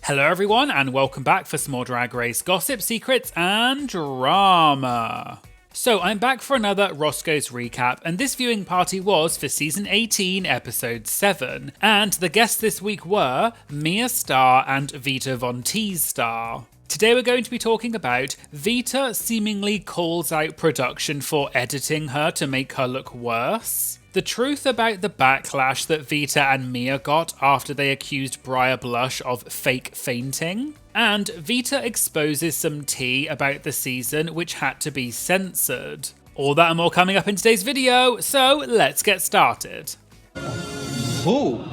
Hello everyone and welcome back for some more Drag Race gossip, secrets and drama. So I'm back for another Roscoe's recap, and this viewing party was for season 18 episode 7, and the guests this week were Mia Starr and Vita Von Teese Starr. Today we're going to be talking about Vita seemingly calls out production for editing her to make her look worse, the truth about the backlash that Vita and Mia got after they accused Briar Blush of fake fainting, and Vita exposes some tea about the season which had to be censored. All that and more coming up in today's video, so let's get started. Ooh.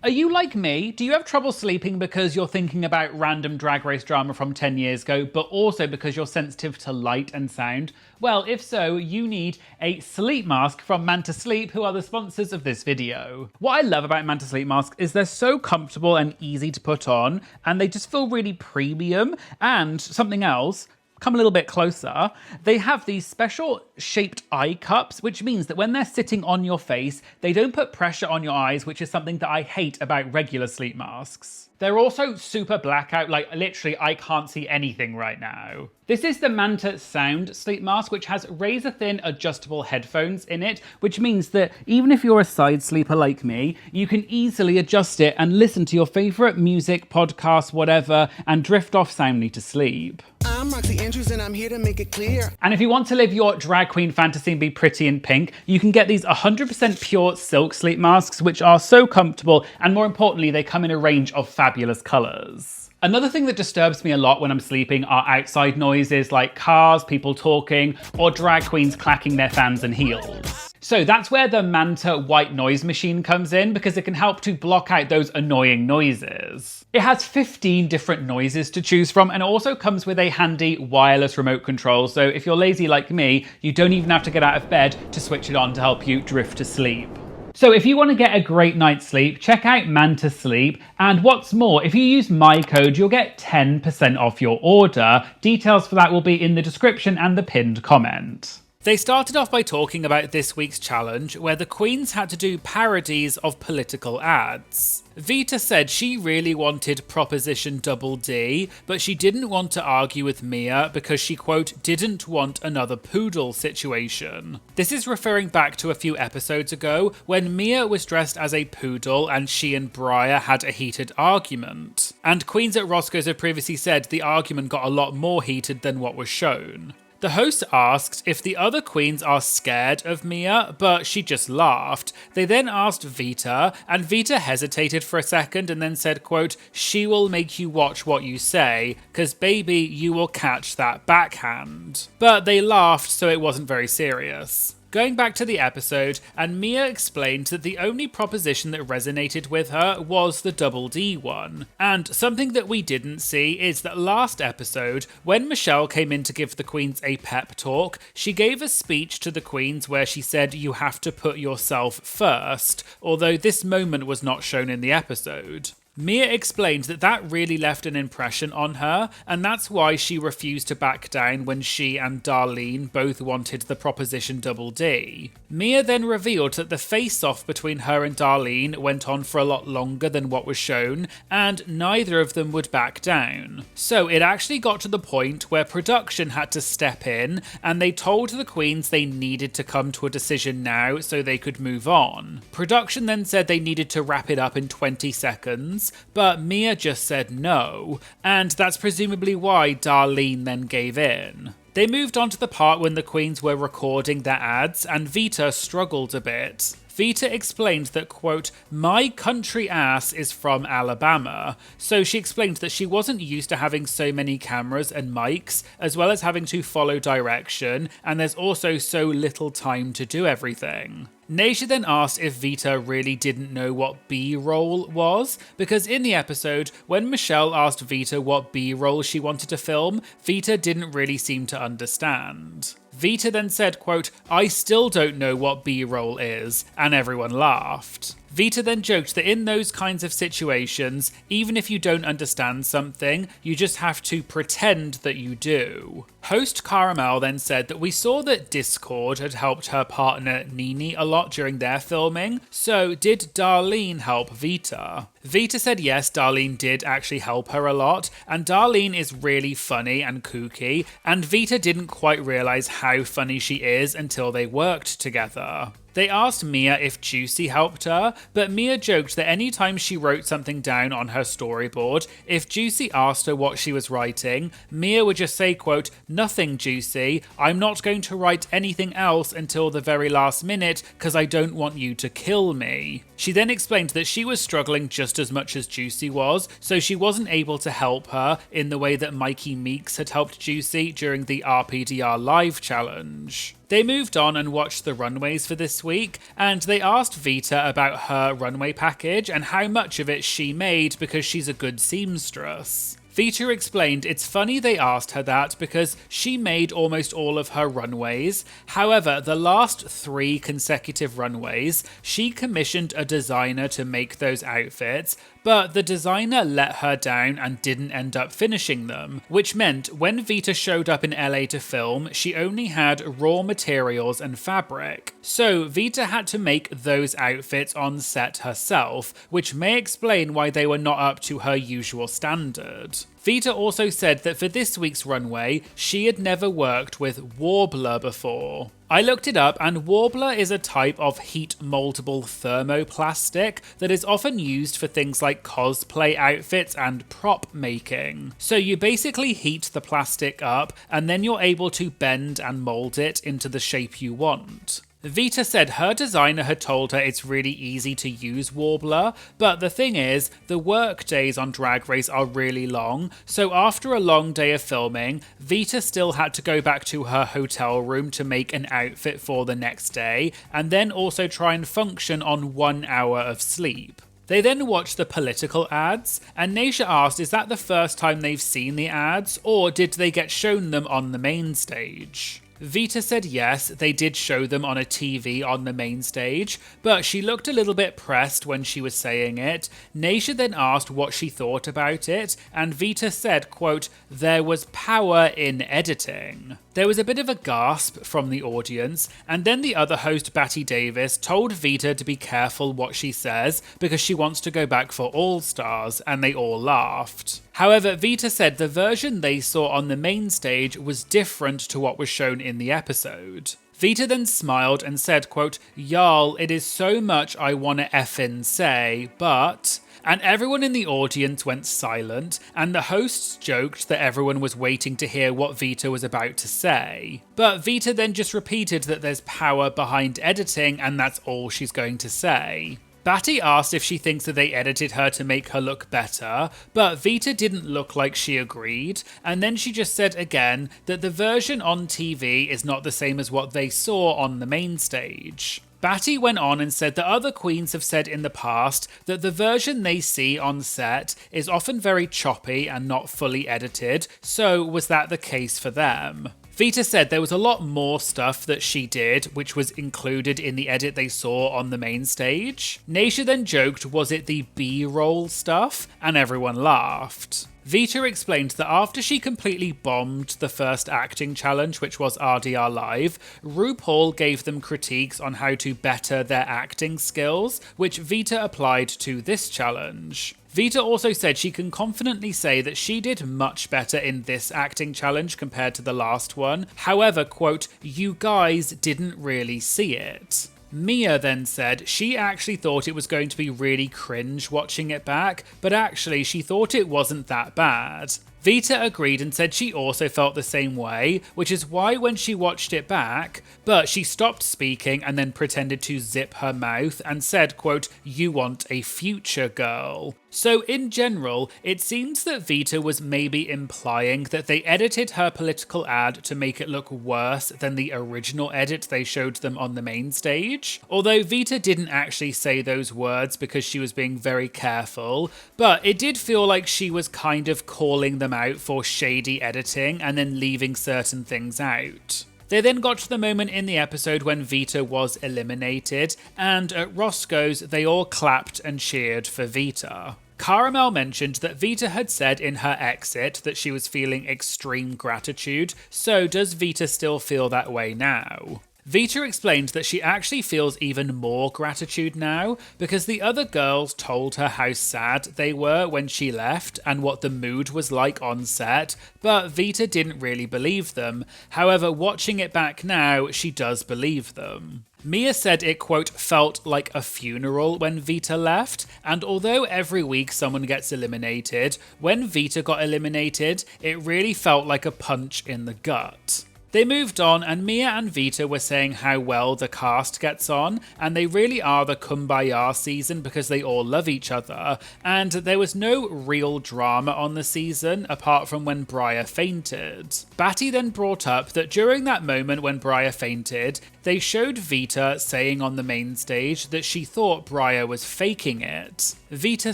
Are you like me? Do you have trouble sleeping because you're thinking about random Drag Race drama from 10 years ago, but also because you're sensitive to light and sound? Well, if so, you need a sleep mask from Manta Sleep, who are the sponsors of this video. What I love about Manta Sleep masks is they're so comfortable and easy to put on, and they just feel really premium. And something else, come a little bit closer, they have these special shaped eye cups, which means that when they're sitting on your face, they don't put pressure on your eyes, which is something that I hate about regular sleep masks. They're also super blackout, like literally I can't see anything right now. This is the Manta Sound sleep mask, which has razor thin adjustable headphones in it, which means that even if you're a side sleeper like me, you can easily adjust it and listen to your favorite music, podcast, whatever, and drift off soundly to sleep. I'm Roxy Andrews and I'm here to make it clear. And if you want to live your drag queen fantasy and be pretty in pink, you can get these 100% pure silk sleep masks, which are so comfortable, and more importantly, they come in a range of fabulous colours. Another thing that disturbs me a lot when I'm sleeping are outside noises like cars, people talking, or drag queens clacking their fans and heels. So that's where the Manta white noise machine comes in, because it can help to block out those annoying noises. It has 15 different noises to choose from, and it also comes with a handy wireless remote control, so if you're lazy like me, you don't even have to get out of bed to switch it on to help you drift to sleep. So if you want to get a great night's sleep, check out Manta Sleep, and what's more, if you use my code, you'll get 10% off your order. Details for that will be in the description and the pinned comment. They started off by talking about this week's challenge, where the queens had to do parodies of political ads. Vita said she really wanted Proposition Double D, but she didn't want to argue with Mia because she, quote, didn't want another poodle situation. This is referring back to a few episodes ago when Mia was dressed as a poodle and she and Briar had a heated argument. And queens at Roscoe's have previously said the argument got a lot more heated than what was shown. The host asked if the other queens are scared of Mia, but she just laughed. They then asked Vita, and Vita hesitated for a second and then said, quote, she will make you watch what you say, 'cause baby, you will catch that backhand. But they laughed, so it wasn't very serious. Going back to the episode, and Mia explained that the only proposition that resonated with her was the Double D one. And something that we didn't see is that last episode, when Michelle came in to give the queens a pep talk, she gave a speech to the queens where she said you have to put yourself first, although this moment was not shown in the episode. Mia explained that that really left an impression on her, and that's why she refused to back down when she and Darlene both wanted the Proposition Double D. Mia then revealed that the face-off between her and Darlene went on for a lot longer than what was shown, and neither of them would back down. So it actually got to the point where production had to step in, and they told the queens they needed to come to a decision now so they could move on. Production then said they needed to wrap it up in 20 seconds, but Mia just said no, and that's presumably why Darlene then gave in. They moved on to the part when the queens were recording their ads, and Vita struggled a bit. Vita explained that, quote, my country ass is from Alabama. So she explained that she wasn't used to having so many cameras and mics, as well as having to follow direction, and there's also so little time to do everything. Nasia then asked if Vita really didn't know what B-roll was, because in the episode, when Michelle asked Vita what B-roll she wanted to film, Vita didn't really seem to understand. Vita then said, quote, I still don't know what B-roll is, and everyone laughed. Vita then joked that in those kinds of situations, even if you don't understand something, you just have to pretend that you do. Host Caramel then said that we saw that Discord had helped her partner Nini a lot during their filming, so did Darlene help Vita? Vita said yes, Darlene did actually help her a lot, and Darlene is really funny and kooky, and Vita didn't quite realise how funny she is until they worked together. They asked Mia if Juicy helped her, but Mia joked that anytime she wrote something down on her storyboard, if Juicy asked her what she was writing, Mia would just say, quote, "Nothing, Juicy. I'm not going to write anything else until the very last minute because I don't want you to kill me." She then explained that she was struggling just as much as Juicy was, so she wasn't able to help her in the way that Mikey Meeks had helped Juicy during the RPDR live challenge. They moved on and watched the runways for this week, and they asked Vita about her runway package and how much of it she made because she's a good seamstress. Vita explained it's funny they asked her that because she made almost all of her runways. However, the last 3 consecutive runways, she commissioned a designer to make those outfits, but the designer let her down and didn't end up finishing them, which meant when Vita showed up in LA to film, she only had raw materials and fabric. So Vita had to make those outfits on set herself, which may explain why they were not up to her usual standard. Vita also said that for this week's runway, she had never worked with Warbler before. I looked it up, and Warbler is a type of heat moldable thermoplastic that is often used for things like cosplay outfits and prop making. So you basically heat the plastic up and then you're able to bend and mold it into the shape you want. Vita said her designer had told her it's really easy to use Warbler, but the thing is, the work days on Drag Race are really long, so after a long day of filming, Vita still had to go back to her hotel room to make an outfit for the next day, and then also try and function on 1 hour of sleep. They then watched the political ads, and Naisha asked is that the first time they've seen the ads, or did they get shown them on the main stage? Vita said yes, they did show them on a TV on the main stage, but she looked a little bit pressed when she was saying it. Naisha then asked what she thought about it, and Vita said, quote, "There was power in editing." There was a bit of a gasp from the audience, and then the other host, Batty Davis, told Vita to be careful what she says because she wants to go back for All Stars, and they all laughed. However, Vita said the version they saw on the main stage was different to what was shown in the episode. Vita then smiled and said, quote, "Y'all, it is so much I wanna effin' say, but..." And everyone in the audience went silent, and the hosts joked that everyone was waiting to hear what Vita was about to say. But Vita then just repeated that there's power behind editing and that's all she's going to say. Batty asked if she thinks that they edited her to make her look better, but Vita didn't look like she agreed, and then she just said again that the version on TV is not the same as what they saw on the main stage. Batty went on and said that other queens have said in the past that the version they see on set is often very choppy and not fully edited, so was that the case for them? Vita said there was a lot more stuff that she did, which was included in the edit they saw on the main stage. Naisha then joked, was it the B-roll stuff? And everyone laughed. Vita explained that after she completely bombed the first acting challenge, which was RDR Live, RuPaul gave them critiques on how to better their acting skills, which Vita applied to this challenge. Vita also said she can confidently say that she did much better in this acting challenge compared to the last one. However, quote, "You guys didn't really see it." Mia then said she actually thought it was going to be really cringe watching it back, but actually she thought it wasn't that bad. Vita agreed and said she also felt the same way, which is why when she watched it back, but she stopped speaking and then pretended to zip her mouth and said, quote, "You want a future girl." So in general, it seems that Vita was maybe implying that they edited her political ad to make it look worse than the original edit they showed them on the main stage. Although Vita didn't actually say those words because she was being very careful, but it did feel like she was kind of calling them out for shady editing and then leaving certain things out. They then got to the moment in the episode when Vita was eliminated, and at Roscoe's they all clapped and cheered for Vita. Caramel mentioned that Vita had said in her exit that she was feeling extreme gratitude, so does Vita still feel that way now? Vita explained that she actually feels even more gratitude now because the other girls told her how sad they were when she left and what the mood was like on set, but Vita didn't really believe them. However, watching it back now, she does believe them. Mia said it, quote, felt like a funeral when Vita left, and although every week someone gets eliminated, when Vita got eliminated, it really felt like a punch in the gut. They moved on, and Mia and Vita were saying how well the cast gets on, and they really are the kumbaya season because they all love each other, and there was no real drama on the season apart from when Briar fainted. Batty then brought up that during that moment when Briar fainted, they showed Vita saying on the main stage that she thought Briar was faking it. Vita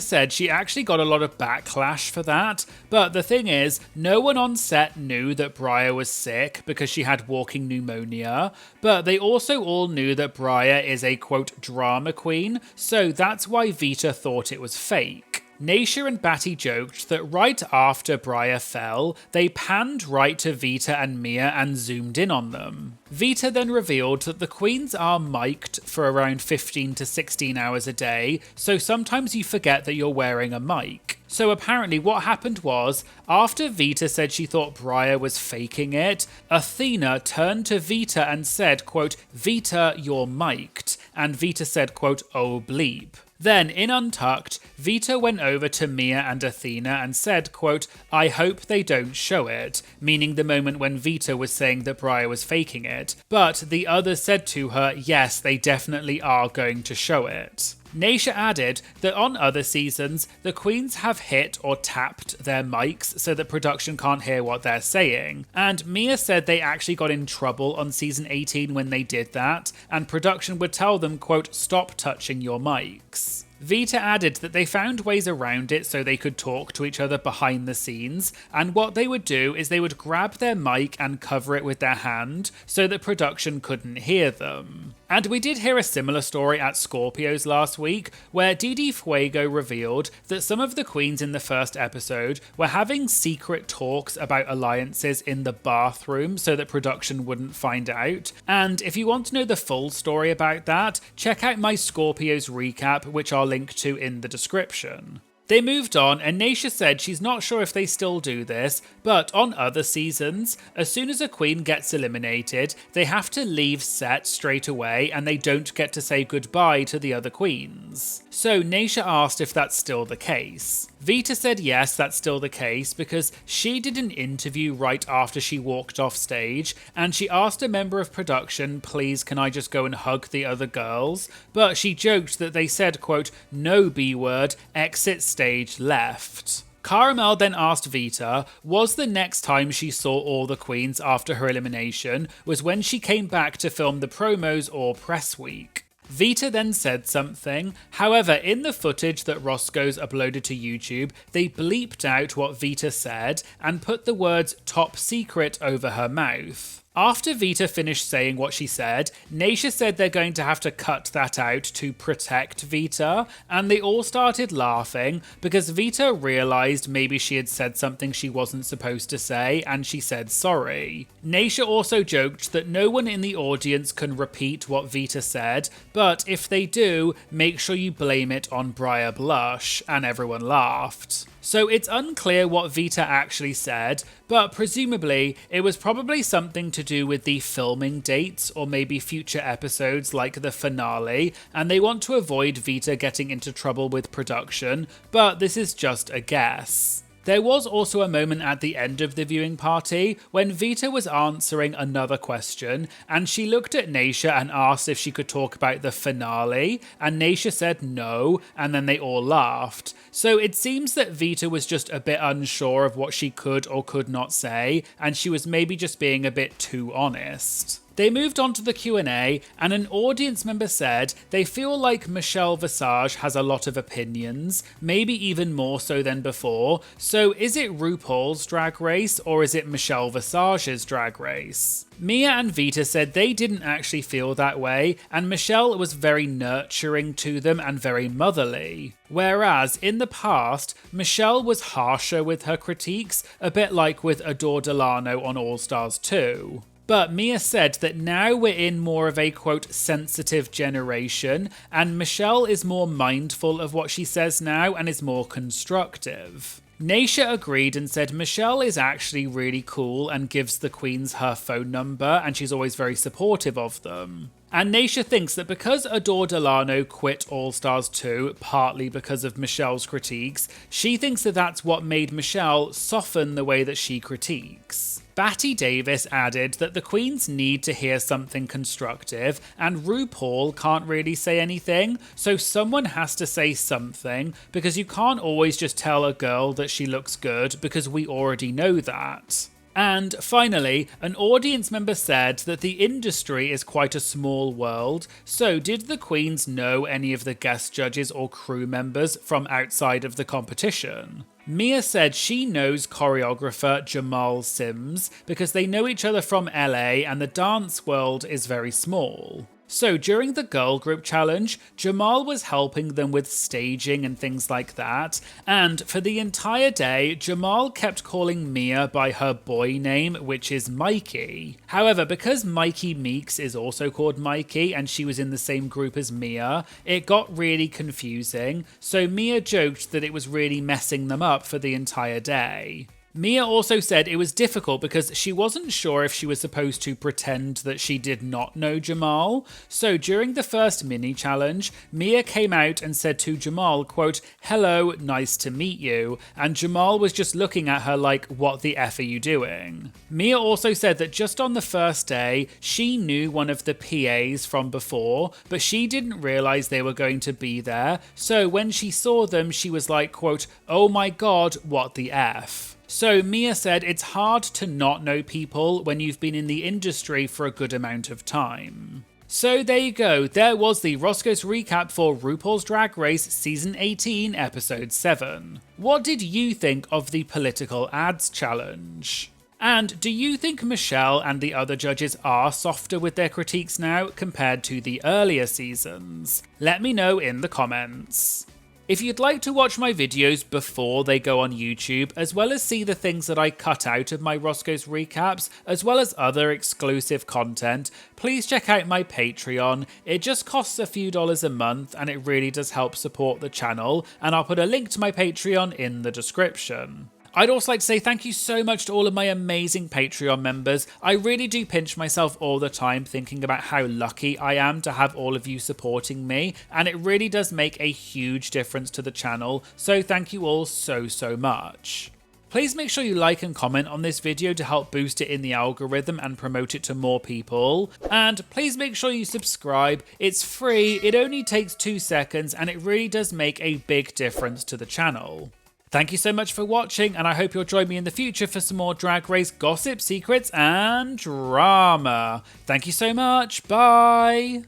said she actually got a lot of backlash for that, but the thing is, no one on set knew that Briar was sick because she had walking pneumonia, but they also all knew that Briar is a, quote, drama queen, so that's why Vita thought it was fake. Naysha and Batty joked that right after Briar fell, they panned right to Vita and Mia and zoomed in on them. Vita then revealed that the queens are mic'd for around 15 to 16 hours a day, so sometimes you forget that you're wearing a mic. So apparently what happened was, after Vita said she thought Briar was faking it, Athena turned to Vita and said, quote, Vita, you're mic'd, and Vita said, quote, oh bleep. Then, in Untucked, Vita went over to Mia and Athena and said, quote, I hope they don't show it, meaning the moment when Vita was saying that Briar was faking it, but the others said to her, yes, they definitely are going to show it. Naysha added that on other seasons, the queens have hit or tapped their mics so that production can't hear what they're saying, and Mia said they actually got in trouble on season 18 when they did that, and production would tell them, quote, stop touching your mics. Vita added that they found ways around it so they could talk to each other behind the scenes, and what they would do is they would grab their mic and cover it with their hand so that production couldn't hear them. And we did hear a similar story at Scorpio's last week, where Didi Fuego revealed that some of the queens in the first episode were having secret talks about alliances in the bathroom so that production wouldn't find out. And if you want to know the full story about that, check out my Scorpio's recap, which I'll link to in the description. They moved on, and Naysha said she's not sure if they still do this, but on other seasons, as soon as a queen gets eliminated, they have to leave set straight away and they don't get to say goodbye to the other queens. So Naysha asked if that's still the case. Vita said yes, that's still the case because she did an interview right after she walked off stage, and she asked a member of production, please can I just go and hug the other girls? But she joked that they said, quote, no B-word, exit stage left. Caramel then asked Vita, was the next time she saw all the queens after her elimination was when she came back to film the promos or press week? Vita then said something, however in the footage that Roscoe's uploaded to YouTube, they bleeped out what Vita said and put the words top secret over her mouth. After Vita finished saying what she said, Naysha said they're going to have to cut that out to protect Vita, and they all started laughing because Vita realised maybe she had said something she wasn't supposed to say, and she said sorry. Naysha also joked that no one in the audience can repeat what Vita said, but if they do, make sure you blame it on Briar Blush, and everyone laughed. So it's unclear what Vita actually said, but presumably it was probably something to do with the filming dates or maybe future episodes like the finale, and they want to avoid Vita getting into trouble with production, but this is just a guess. There was also a moment at the end of the viewing party when Vita was answering another question and she looked at Naysha and asked if she could talk about the finale, and Naysha said no, and then they all laughed. So it seems that Vita was just a bit unsure of what she could or could not say, and she was maybe just being a bit too honest. They moved on to the Q&A, and an audience member said they feel like Michelle Visage has a lot of opinions, maybe even more so than before, so is it RuPaul's Drag Race or is it Michelle Visage's Drag Race? Mia and Vita said they didn't actually feel that way, and Michelle was very nurturing to them and very motherly. Whereas in the past, Michelle was harsher with her critiques, a bit like with Adore Delano on All Stars 2. But Mia said that now we're in more of a quote sensitive generation, and Michelle is more mindful of what she says now and is more constructive. Naysha agreed and said Michelle is actually really cool and gives the queens her phone number, and she's always very supportive of them. And Naysha thinks that because Adore Delano quit All Stars 2, partly because of Michelle's critiques, she thinks that that's what made Michelle soften the way that she critiques. Batty Davis added that the queens need to hear something constructive, and RuPaul can't really say anything, so someone has to say something, because you can't always just tell a girl that she looks good, because we already know that. And finally, an audience member said that the industry is quite a small world, so did the queens know any of the guest judges or crew members from outside of the competition? Mia said she knows choreographer Jamal Sims because they know each other from LA and the dance world is very small. So during the girl group challenge, Jamal was helping them with staging and things like that, and for the entire day, Jamal kept calling Mia by her boy name, which is Mikey. However, because Mikey Meeks is also called Mikey and she was in the same group as Mia, it got really confusing, so Mia joked that it was really messing them up for the entire day. Mia also said it was difficult because she wasn't sure if she was supposed to pretend that she did not know Jamal. So during the first mini challenge, Mia came out and said to Jamal, quote, "Hello, nice to meet you." And Jamal was just looking at her like, "What the F are you doing?" Mia also said that just on the first day, she knew one of the PAs from before, but she didn't realize they were going to be there. So when she saw them, she was like, quote, "Oh my God, what the F?" So Mia said it's hard to not know people when you've been in the industry for a good amount of time. So there you go, there was the Roscoe's recap for RuPaul's Drag Race Season 18, Episode 7. What did you think of the political ads challenge? And do you think Michelle and the other judges are softer with their critiques now compared to the earlier seasons? Let me know in the comments. If you'd like to watch my videos before they go on YouTube, as well as see the things that I cut out of my Roscoe's recaps, as well as other exclusive content, please check out my Patreon. It just costs a few dollars a month and it really does help support the channel, and I'll put a link to my Patreon in the description. I'd also like to say thank you so much to all of my amazing Patreon members. I really do pinch myself all the time thinking about how lucky I am to have all of you supporting me, and it really does make a huge difference to the channel, so thank you all so much. Please make sure you like and comment on this video to help boost it in the algorithm and promote it to more people. And please make sure you subscribe. It's free, it only takes 2 seconds, and it really does make a big difference to the channel. Thank you so much for watching, and I hope you'll join me in the future for some more Drag Race gossip, secrets, and drama. Thank you so much. Bye.